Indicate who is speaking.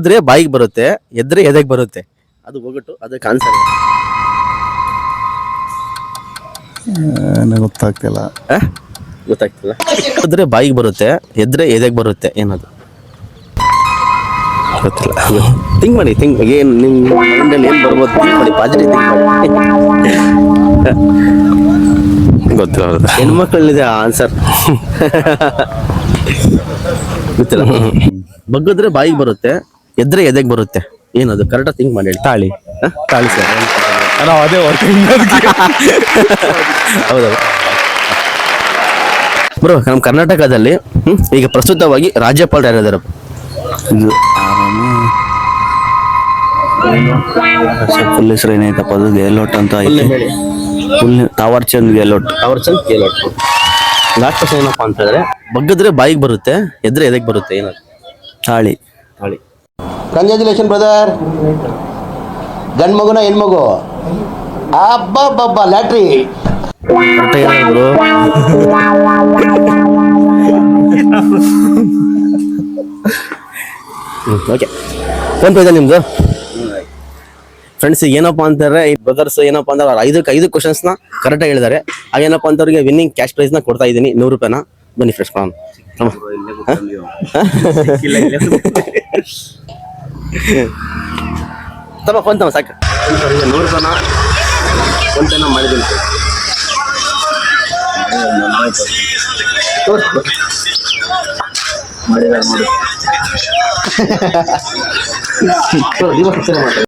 Speaker 1: ಇದ್ರೆ ಬಾಯಿಗೆ ಬರುತ್ತೆ, ಎದ್ರೆ ಎದೆಗೆ ಬರುತ್ತೆ. ಅದು ಹೋಗಟ್ಟು ಅದಕ್ಕೆ ಆನ್ಸರ್
Speaker 2: ಗೊತ್ತಾಗ್ತಿಲ್ಲ.
Speaker 1: ಗೊತ್ತಾಗ್ತಿಲ್ಲ. ಇದ್ರೆ ಬಾಯಿಗೆ ಬರುತ್ತೆ, ಎದ್ರೆ ಎದೆಗೆ ಬರುತ್ತೆ, ಏನದು? ಗೊತ್ತಿಲ್ಲ. ಥಿಂಕ್ ಮಾಡಿ, ಏನ್ ನಿಮ್ ಮೈಂಡಲ್ಲಿ ಏನ್ ಬರ್ಬೋದು ಥಿಂಕ್ ಮಾಡಿ, ಪಾಸಿಟಿವ್ ಥಿಂಕ್ ಮಾಡಿ.
Speaker 2: ಗೊತ್ತಿಲ್ಲ.
Speaker 1: ಹೆಣ್ಮಕ್ಳಲ್ಲಿದೆ ಆನ್ಸರ್. ಗೊತ್ತಿಲ್ಲ. ಬಗ್ಗಿದ್ರೆ ಬಾಯಿಗೆ ಬರುತ್ತೆ, ಎದ್ರೆ ಎದೆಗೆ ಬರುತ್ತೆ, ಏನದು? ಕರೆಕ್ಟಾಗಿ ಥಿಂಕ್ ಮಾಡಿ ಹೇಳಿ.
Speaker 2: ತಾಳಿ.
Speaker 1: ತಾಳಿ ಸರ್.
Speaker 2: ಅದೇ
Speaker 1: ಹೌದೌದು ಬ್ರೋ. ನಮ್ಮ ಕರ್ನಾಟಕದಲ್ಲಿ ಈಗ ಪ್ರಸ್ತುತವಾಗಿ ರಾಜ್ಯಪಾಲರು ಯಾರಿದ್ದಾರೆ?
Speaker 2: ಫುಲ್ ಹೆಸರು ಏನೈತಪ್ಪ? ಅದು ಗೆಹ್ಲೋಟ್ ಅಂತ ಐತೆ. ತಾವರ್ ಚಂದ್ ಗೆಹ್ಲೋಟ್.
Speaker 1: ಲಾಸ್ಟ್ ಕ್ವಶನ್ ಏನಪ್ಪಾ ಅಂತ ಹೇಳಿದ್ರೆ, ಬಗ್ಗಿದ್ರೆ ಬಾಯಿಗೆ ಬರುತ್ತೆ, ಎದ್ರೆ ಎದೆಗೆ ಬರುತ್ತೆ, ಏನದು?
Speaker 2: ತಾಳಿ.
Speaker 1: ತಾಳಿ.
Speaker 3: Congratulation brother. ಗಂಡ್ ಮಗುನ ಹೆಣ್ಮಗು? ಅಬ್ಬಬ್ಬಬ್ಬ, ಲ್ಯಾಟ್ರಿ.
Speaker 1: ಕರೆಕ್ಟಾಗಿ ಹೇಳಿದ್ರು ಓಕೆ. ಫೋನ್ ಪೇ ಇದೆ ನಿಮ್ದು ಫ್ರೆಂಡ್ಸ್? ಏನಪ್ಪಾ ಅಂತಾರೆ ಈ ಬ್ರದರ್ಸ್, ಏನಪ್ಪಾ ಅಂದ್ರೆ ಅವ್ರು ಐದು ಕ್ವಶನ್ಸ್ನ ಕರೆಕ್ಟಾಗಿ ಹೇಳಿದ್ದಾರೆ. ಹಾಗೇನಪ್ಪ ಅಂತವ್ರಿಗೆ ವಿನ್ನಿಂಗ್ ಕ್ಯಾಶ್ ಪ್ರೈಸ್ನ ಕೊಡ್ತಾ ಇದ್ದೀನಿ, 100 ರೂಪಾಯಿನ. ಬನ್ನಿ ಫ್ರೆಂಡ್ಸ್, ಕೊಡೋಣ. ತಮ್ಮ ಫೋನ್ ತಮ್ಮ ಸಾಕು. 100 ರೂಪಾಯಿನ ಫೋನ್ ಪೇನ ಮಾಡಿದ್ದೀನಿ.